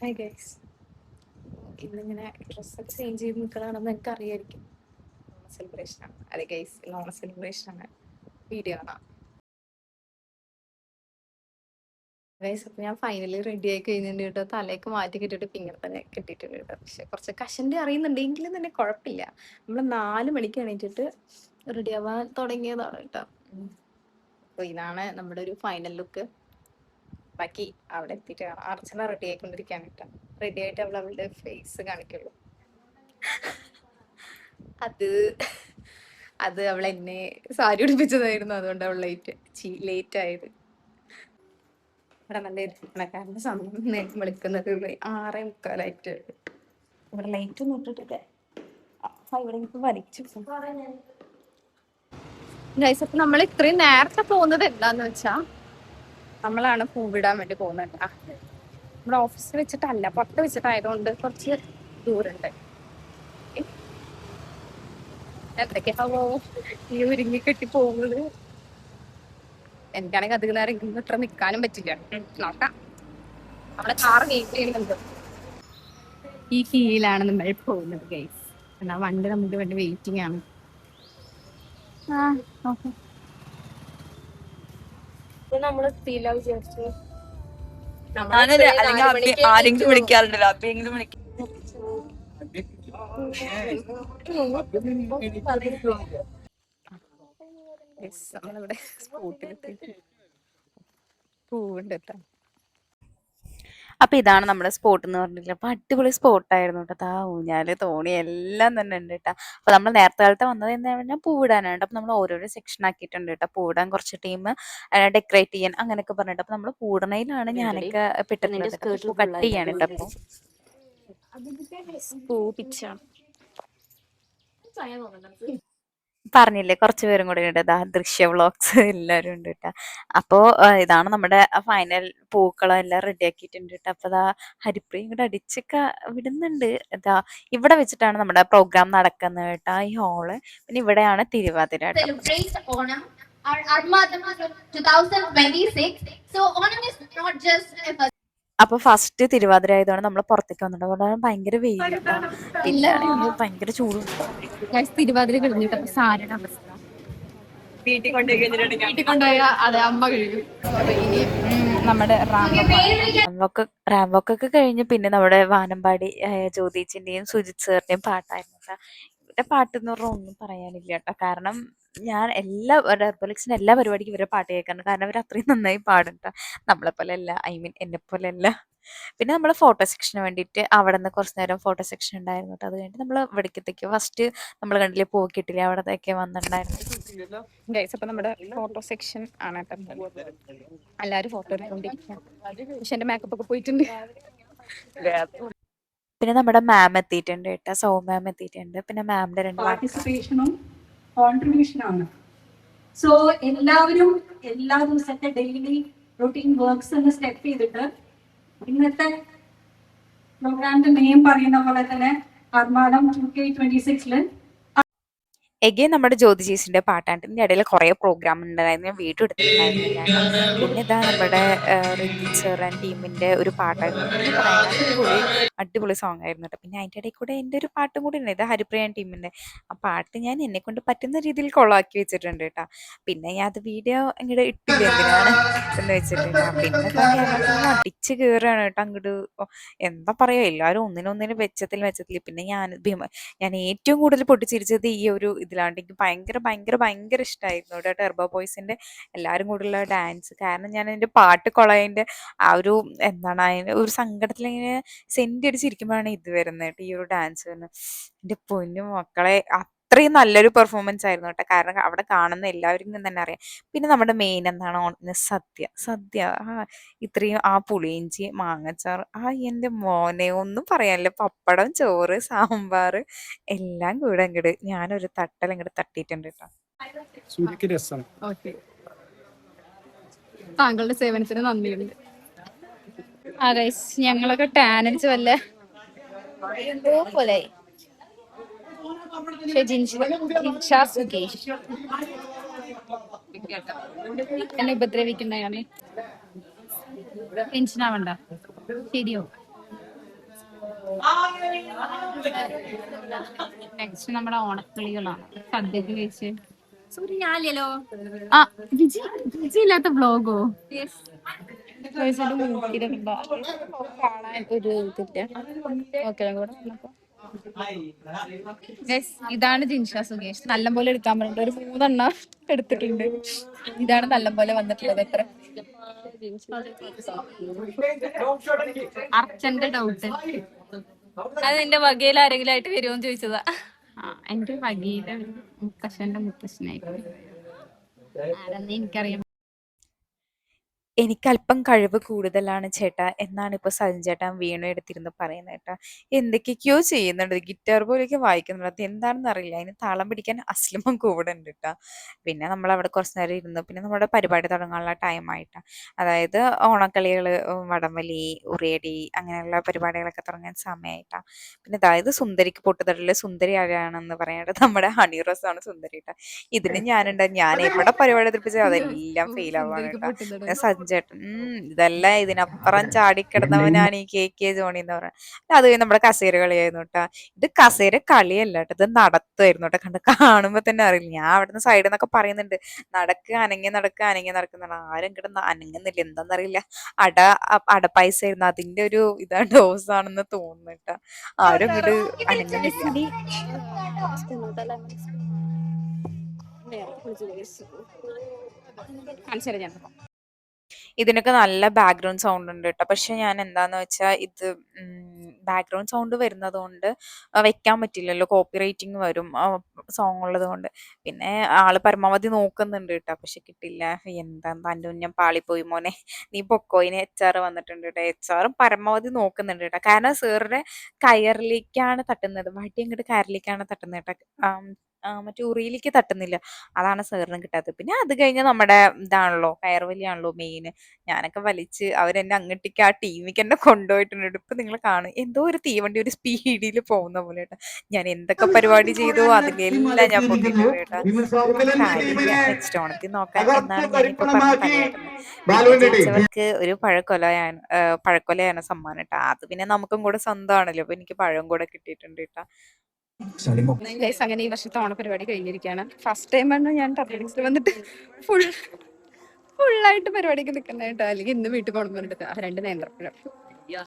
Hi guys, ഇന്നിങ്ങനെ ഡ്രസ്സൊക്കെ change ചെയ്ത് നിൽക്കണമെന്ന് എനിക്ക് അറിയായിരിക്കും. ഓണ സെലിബ്രേഷനാണ്. അതെ ഗൈസ്, ഓണ സെലിബ്രേഷനാണ്. വീഡിയോ കാണാം ഗൈസ്. അപ്പം ഞാൻ ഫൈനലി റെഡി ആയി കഴിഞ്ഞിട്ടുണ്ട് കേട്ടോ. തലയൊക്കെ മാറ്റി കെട്ടിയിട്ട് ഇങ്ങനെ തന്നെ കെട്ടിയിട്ടുണ്ട് കേട്ടോ. പക്ഷെ കുറച്ച് കഷൻ്റെ അറിയുന്നുണ്ട്, എങ്കിലും തന്നെ കുഴപ്പമില്ല. നമ്മൾ 4 മണിക്ക് എണീറ്റിട്ട് റെഡി ആവാൻ തുടങ്ങിയതാണ് കേട്ടോ. അപ്പോൾ ഇതാണ് നമ്മുടെ ഒരു ഫൈനൽ ലുക്ക്. ബാക്കി അവിടെ എത്തിയിട്ട് കാണാം. അർച്ചന റെഡി ആയിക്കൊണ്ടിരിക്കുകയാണ് കേട്ടോ. റെഡി ആയിട്ട് അവളുടെ ഫേസ് കാണിക്കുള്ളൂ. അത് അത് അവൾ എന്നെ സാരി ഉടുപ്പിച്ചതായിരുന്നു, അതുകൊണ്ട് അവൾ ലേറ്റ് ആയത്. ഇവിടെ നല്ല ഇരിക്കണക്കാരൻ്റെ സമയം വിളിക്കുന്നത് 6:45. ഇവിടെ ലൈറ്റ് ഒന്നും ഇട്ടിട്ടില്ല. ഇവിടെ എനിക്ക് വലിച്ചു ഗൈസ്. അപ്പൊ നമ്മൾ ഇത്രയും നേരത്തെ പോകുന്നത് എന്താന്ന് വെച്ചാ, നമ്മളാണ് പൂവിടാൻ വേണ്ടി പോകുന്നത്. നമ്മുടെ ഓഫീസിൽ വെച്ചിട്ടല്ല, പുറത്ത് വെച്ചിട്ടായതുകൊണ്ട് കുറച്ച് ദൂരമുണ്ട്. എന്തൊക്കെയാവോ ഈ ഒരുങ്ങി കെട്ടി പോകുന്നത്. എനിക്കാണെങ്കിൽ അധികം നേരം ഇങ്ങനെ ഇത്ര നിൽക്കാനും പറ്റില്ല. നോക്കാം, നമ്മുടെ കാർ വെയിറ്റ് ചെയ്യുന്നുണ്ട്. ഈ കീഴിലാണ് നമ്മൾ പോകുന്നത് ഗൈസ്. എന്നാ വണ്ടി നമുക്ക് വേണ്ടി വെയിറ്റിംഗ് ആണ്. നമ്മൾ എത്തിയില്ല വിചാരിച്ചു. ആരെങ്കിലും വിളിക്കാറുണ്ടല്ലോ, അപ്പെങ്കിലും നമ്മളിവിടെ സ്പോട്ടിലെത്തി പൂവുണ്ട് കേട്ടോ. അപ്പൊ ഇതാണ് നമ്മുടെ സ്പോട്ട് എന്ന് പറഞ്ഞില്ല. അപ്പൊ അടിപൊളി സ്പോട്ടായിരുന്നു കേട്ടോ. ഊഞ്ഞാല്, തോണി എല്ലാം തന്നെ ഉണ്ട് കേട്ടോ. അപ്പൊ നമ്മൾ നേരത്തെ കാലത്ത് വന്നത് എന്താ പറഞ്ഞാൽ പൂവിടാനാണ്. അപ്പൊ നമ്മൾ ഓരോരോ സെക്ഷൻ ആക്കിയിട്ടുണ്ട് കേട്ടോ. പൂവിടാൻ കുറച്ച് ടീം, ഡെക്കറേറ്റ് ചെയ്യാൻ അങ്ങനെയൊക്കെ പറഞ്ഞിട്ട്. അപ്പൊ നമ്മൾ പൂടണയിലാണ് ഞാനൊക്കെ പെട്ടിട്ടുള്ളത്. കട്ട് ചെയ്യാണ് കേട്ടോ. അപ്പൊ പൂ പിച്ചാണ് പറഞ്ഞില്ലേ, കുറച്ച് പേരും കൂടെ ഉണ്ട്. ദൃശ്യ വ്ളോഗ്സ് എല്ലാവരും ഉണ്ട് കേട്ടോ. അപ്പോൾ ഇതാണ് നമ്മുടെ ഫൈനൽ പൂക്കളം എല്ലാം റെഡി ആക്കിയിട്ടുണ്ട് കേട്ടോ. അപ്പോൾ ഹരിപ്രിയ ഇങ്ങോട്ട് അടിച്ചൊക്കെ വിടുന്നുണ്ട്. ഇവിടെ വെച്ചിട്ടാണ് നമ്മുടെ പ്രോഗ്രാം നടക്കുന്നത് കേട്ടോ, ഈ ഹാള്. പിന്നെ ഇവിടെയാണ് തിരുവാതിര. അപ്പൊ ഫസ്റ്റ് തിരുവാതിര ആയതുകൊണ്ട് നമ്മൾ പുറത്തേക്ക് വന്നിട്ട്, അതുകൊണ്ട് ഭയങ്കര വെയിലിട്ടാണ്, പിന്നെ ഭയങ്കര ചൂടും. തിരുവാതിര കഴിഞ്ഞിട്ട് സാരയുടെ അവസ്ഥ വീട്ടിൽ കൊണ്ടുപോയി അതെ അമ്മ കഴിയും. നമ്മുടെ റാംവോക്കൊക്കെ കഴിഞ്ഞ് പിന്നെ നമ്മുടെ വാനമ്പാടി ജ്യോതിച്ചിന്റെയും സുജിത് സാറിന്റെയും പാട്ടായിരുന്നു കേട്ടോ. ഇവരുടെ പാട്ട് എന്ന് പറഞ്ഞാൽ ഒന്നും പറയാനില്ല കേട്ടോ. കാരണം ഞാൻ ഹെർബലിക്സിന്റെ എല്ലാ പരിപാടിക്കും ഇവരെ പാട്ട് കേൾക്കാറുണ്ട്. കാരണം അവർ അത്രയും നന്നായി പാടും കേട്ടോ. നമ്മളെ പോലെ അല്ല, ഐ മീൻ എന്നെ പോലെ അല്ല. പിന്നെ നമ്മൾ ഫോട്ടോ സെക്ഷന് വേണ്ടിയിട്ട് അവിടെ നിന്ന് കുറച്ച് നേരം ഫോട്ടോ സെക്ഷൻ ഉണ്ടായിരുന്നു കേട്ടോ. അത് കഴിഞ്ഞിട്ട് നമ്മൾ ഇവിടേക്കത്തേക്ക് ഫസ്റ്റ് നമ്മൾ കണ്ടില്ലേ പോക്കിട്ടില്ലേ, അവിടത്തേക്ക് വന്നിട്ടുണ്ടായിരുന്നു ഗൈസ്. അപ്പൊ നമ്മുടെ ഫോട്ടോ സെക്ഷൻ ആണ് കേട്ടോ. എല്ലാവരും ഫോട്ടോ എടുത്തോണ്ടിരിക്കുക. പക്ഷെ എന്റെ മേക്കപ്പ് ഒക്കെ പോയിട്ടുണ്ട്. പിന്നെ നമ്മുടെ മാം എത്തിയിട്ടുണ്ട് കേട്ടോ, സൗ മാം എത്തിയിട്ടുണ്ട്. പിന്നെ മാമിന്റെ 2 പാർട്ടിസിപ്പേഷനും കോൺട്രിബ്യൂഷനാണ്. സോ എല്ലാവരും എല്ലാ ദിവസത്തെ ഡെയിലി റൂട്ടീൻ വർക്ക്സ് ഒന്ന് സ്റ്റെപ്പ് ചെയ്തിട്ട് ഇന്നത്തെ പ്രോഗ്രാമിന്റെ നെയിം പറയുന്ന പോലെ തന്നെ ആർമാദം 2K26 എഗെയിൻ നമ്മുടെ ജ്യോതി ചേച്ചിന്റെ പാട്ടാണ്. ഇതിന്റെ ഇടയിൽ കുറെ പ്രോഗ്രാം ഉണ്ടായിരുന്നു, ഞാൻ വീഡിയോ എടുത്തിട്ടുണ്ടായിരുന്നില്ല. പിന്നെ ഇതാ നമ്മുടെ ഋതിക് സർ ആൻഡ് ടീമിന്റെ ഒരു പാട്ടായിരുന്നു. ഒന്നും പറയാൻ അടിപൊളി സോങ് ആയിരുന്നു കേട്ടോ. പിന്നെ അതിന്റെ ഇടയിൽ കൂടെ എൻ്റെ ഒരു പാട്ടും കൂടി ഉണ്ട്, ഇത് ഹരിപ്രിയ ടീമിന്റെ. ആ പാട്ട് ഞാൻ എന്നെ കൊണ്ട് പറ്റുന്ന രീതിയിൽ കൊളാക്കി വെച്ചിട്ടുണ്ട് കേട്ടോ. പിന്നെ ഞാൻ അത് വീഡിയോ ഇങ്ങോട്ട് ഇട്ടില്ല, എന്തിനാണ് എന്ന് വെച്ചിട്ടുണ്ട്. പിന്നെ ഞങ്ങൾക്ക് അടിച്ച് കയറുകയാണ് കേട്ടോ അങ്ങോട്ട്. എന്താ പറയാ, എല്ലാവരും ഒന്നിനൊന്നിനും വെച്ചത്തിൽ. പിന്നെ ഞാൻ ഏറ്റവും കൂടുതൽ പൊട്ടിച്ചിരിച്ചത് ഈ ഒരു ഇതിലാണ്ട്. എനിക്ക് ഭയങ്കര ഭയങ്കര ഭയങ്കര ഇഷ്ടമായിരുന്നു കേട്ടോ ടെർബോ ബോയ്സിന്റെ എല്ലാവരും കൂടെയുള്ള ഡാൻസ്. കാരണം ഞാൻ എൻ്റെ പാട്ട് കൊളയതിൻ്റെ ആ ഒരു എന്താണ് അതിൻ്റെ ഒരു സങ്കടത്തിലിങ്ങനെ സെൻറ്റ് അടിച്ചിരിക്കുമ്പോഴാണ് ഇത് വരുന്നത് കേട്ടോ, ഈ ഒരു ഡാൻസ് വരുന്നത്. എൻ്റെ പൊന്നു മക്കളെ, അത്രയും നല്ലൊരു പെർഫോമൻസ് ആയിരുന്നു കേട്ടോ. കാരണം അവിടെ കാണുന്ന എല്ലാവർക്കും തന്നെ അറിയാം. പിന്നെ നമ്മുടെ മെയിൻ എന്താണ് സദ്യ ഇത്രയും ആ പുളിയിഞ്ചി മാങ്ങച്ചാറ്, എൻ്റെ മോനെ ഒന്നും പറയാനില്ല. പപ്പടം, ചോറ്, സാമ്പാർ എല്ലാം കൂടെ അങ്ങോട്ട് ഞാനൊരു തട്ടൽ അങ്ങോട്ട് തട്ടിയിട്ടുണ്ട് കേട്ടോ. താങ്കളുടെ സേവനത്തിന് നന്ദിയുണ്ട്. അതെ, ഞങ്ങളൊക്കെ ടാനടിച്ച് വല്ല പോലെ എന്നെ ഉപദ്രവിക്കുന്നതാണ്. ടെൻഷൻ ആവണ്ട, ശരിയോ? നെക്സ്റ്റ് നമ്മുടെ ഓണക്കളികളാണ് സദ്യക്ക് കഴിച്ച് ഞാനില്ലല്ലോ ആ വിജി വിജി ഇല്ലാത്ത വ്ലോഗോ കാണാൻ ഒരു ഇതില്ല ഓക്കെ കൂടെ വന്നപ്പോ Guys, ഇതാണ് ജിൻഷ സുകേഷ് നല്ലപോലെ എടുക്കാൻ പറഞ്ഞിട്ട് ഒരു 3 എടുത്തിട്ടുണ്ട്. ഇതാണ് നല്ലപോലെ വന്നിട്ടുള്ളത്. എത്ര അർച്ചന്റെ ഡൗട്ട് അത് നിന്റെ വകയിൽ ആരെങ്കിലും ആയിട്ട് വരുമോന്ന് ചോദിച്ചതാ. എന്റെ വകയിലെ മുത്തശ്ശന്റെ മുത്തശ്ശനായിട്ട് ആരെന്ന് എനിക്കറിയാം. എനിക്കല്പം കഴിവ് കൂടുതലാണ് ചേട്ടാ എന്നാണ് ഇപ്പോൾ സജിൻ ചേട്ടൻ വീണു എടുത്തിരുന്ന് പറയുന്നത് കേട്ടാ. എന്തൊക്കെയൊക്കെയോ ചെയ്യുന്നുണ്ട്, ഗിറ്റാർ പോലെയൊക്കെ വായിക്കുന്നുണ്ട്. അത് എന്താണെന്ന് അറിയില്ല. അതിന് താളം പിടിക്കാൻ അസ്ലമം കൂടെ ഉണ്ട് കേട്ടാ. പിന്നെ നമ്മൾ അവിടെ കുറച്ച് നേരം ഇരുന്നു. പിന്നെ നമ്മുടെ പരിപാടി തുടങ്ങാനുള്ള ടൈമായിട്ടാ. അതായത് ഓണക്കളികൾ, വടംവലി, ഉറിയടി അങ്ങനെയുള്ള പരിപാടികളൊക്കെ തുടങ്ങാൻ സമയമായിട്ടാ. പിന്നെ അതായത് സുന്ദരിക്ക് പൊട്ടുതടല് സുന്ദരി ആരാണെന്ന് പറയാനായിട്ട് നമ്മുടെ ഹണി റോസ് ആണ് സുന്ദരി കേട്ടാ. ഇതിന് ഞാൻ എവിടെ പരിപാടി അവതരിപ്പിച്ചത് അതെല്ലാം ഫെയിൽ ആവാണ് സുന്ദരിക്ക് കേട്ടാ. പൊട്ടുന്നത് സജ്ജേട്ടൻ ഇതെല്ലാം ഇതിനപ്പുറം ചാടിക്കിടന്നവനാണ് ഈ KK ജോണി എന്ന് പറയുന്നത്. അത് കഴിഞ്ഞ് നമ്മുടെ കസേര കളിയായിരുന്നു കേട്ടാ. ഇത് കസേര കളിയല്ല കേട്ടോ, ഇത് നടത്തുമായിരുന്നു കേട്ടോ. കാണുമ്പോ തന്നെ അറിയില്ല. ഞാൻ അവിടുന്ന് സൈഡിൽ നിന്നൊക്കെ പറയുന്നുണ്ട്, നടക്കുക അനങ്ങി നടക്കുക അനങ്ങി നടക്കുന്ന. ആരും കിടന്ന് അനങ്ങുന്നില്ല, എന്താന്നറിയില്ല. അട അട പൈസ ആയിരുന്നു, അതിന്റെ ഒരു ഡോസ് ആണെന്ന് തോന്നുന്നു കേട്ടാ. ആരും ഇങ്ങോട്ട് അനങ്ങുന്നില്ല. കാണിച്ചു ഞാൻ ഇതിനൊക്കെ നല്ല ബാക്ക്ഗ്രൗണ്ട് സൗണ്ട് ഉണ്ട് കേട്ടോ. പക്ഷെ ഞാൻ എന്താന്ന് വെച്ചാൽ ഇത് ബാക്ക്ഗ്രൗണ്ട് സൗണ്ട് വരുന്നത് കൊണ്ട് വെക്കാൻ പറ്റില്ലല്ലോ, കോപ്പി റൈറ്റിംഗ് വരും സോങ് ഉള്ളത് കൊണ്ട്. പിന്നെ ആള് പരമാവധി നോക്കുന്നുണ്ട് കേട്ടോ, പക്ഷെ കിട്ടില്ല. എന്താ തൻ്റെ ഞാൻ പാളിപ്പോയി മോനെ, നീ പൊക്കോ. ഇനി HR വന്നിട്ടുണ്ട് കേട്ടോ. HR പരമാവധി നോക്കുന്നുണ്ട് കേട്ടോ. കാരണം സാറിന്റെ കയറിലേക്കാണ് തട്ടുന്നത്, വടി അങ്ങോട്ട് കയറിലേക്കാണ് തട്ടുന്നത് കേട്ടോ. മറ്റേ ഉറിയിലേക്ക് തട്ടുന്നില്ല, അതാണ് സാറിന് കിട്ടാത്തത്. പിന്നെ അത് കഴിഞ്ഞ് നമ്മുടെ ഇതാണല്ലോ, കയറുവലിയാണല്ലോ മെയിൻ. ഞാനൊക്കെ വലിച്ച് അവരെന്നെ അങ്ങോട്ടേക്ക് ആ ടീമിക്ക് എന്നെ കൊണ്ടുപോയിട്ടുണ്ട്. ഇപ്പൊ നിങ്ങൾ കാണും, എന്തോ ഒരു തീവണ്ടി ഒരു സ്പീഡിൽ പോകുന്ന പോലെ കേട്ടോ. ഞാൻ എന്തൊക്കെ പരിപാടി ചെയ്തു അതിന്റെ എല്ലാം ഞാൻ പൊട്ടിയിട്ടുണ്ട് കേട്ടോ. കാര്യമില്ല, നെക്സ്റ്റ് ഓണത്തിൽ നോക്കാൻ എന്നാണ് ഞാനിപ്പോ പറഞ്ഞ തലയാട്ടുന്നത്. പിന്നെ ജയിച്ചവർക്ക് ഒരു പഴക്കൊലയാണ് സമ്മാനം കേട്ടോ. അത് പിന്നെ നമുക്കും കൂടെ സ്വന്തമാണല്ലോ, അപ്പൊ എനിക്ക് പഴം കൂടെ കിട്ടിയിട്ടുണ്ട് കേട്ടോ. അങ്ങനെ ഈ വർഷത്തെ ഓണപരിപാടി കഴിഞ്ഞിരിക്കുകയാണ്. ഫസ്റ്റ് ടൈമാണ് ഞാൻ ടർണിങ്സിൽ വന്നിട്ട് ഫുള്ളായിട്ട് പരിപാടിക്ക് നിൽക്കുന്നത് കേട്ടോ. അല്ലെങ്കിൽ ഇന്ന് വീട്ടിൽ പോകണം പറഞ്ഞിട്ട് 2 നേന്ത്രപ്പഴം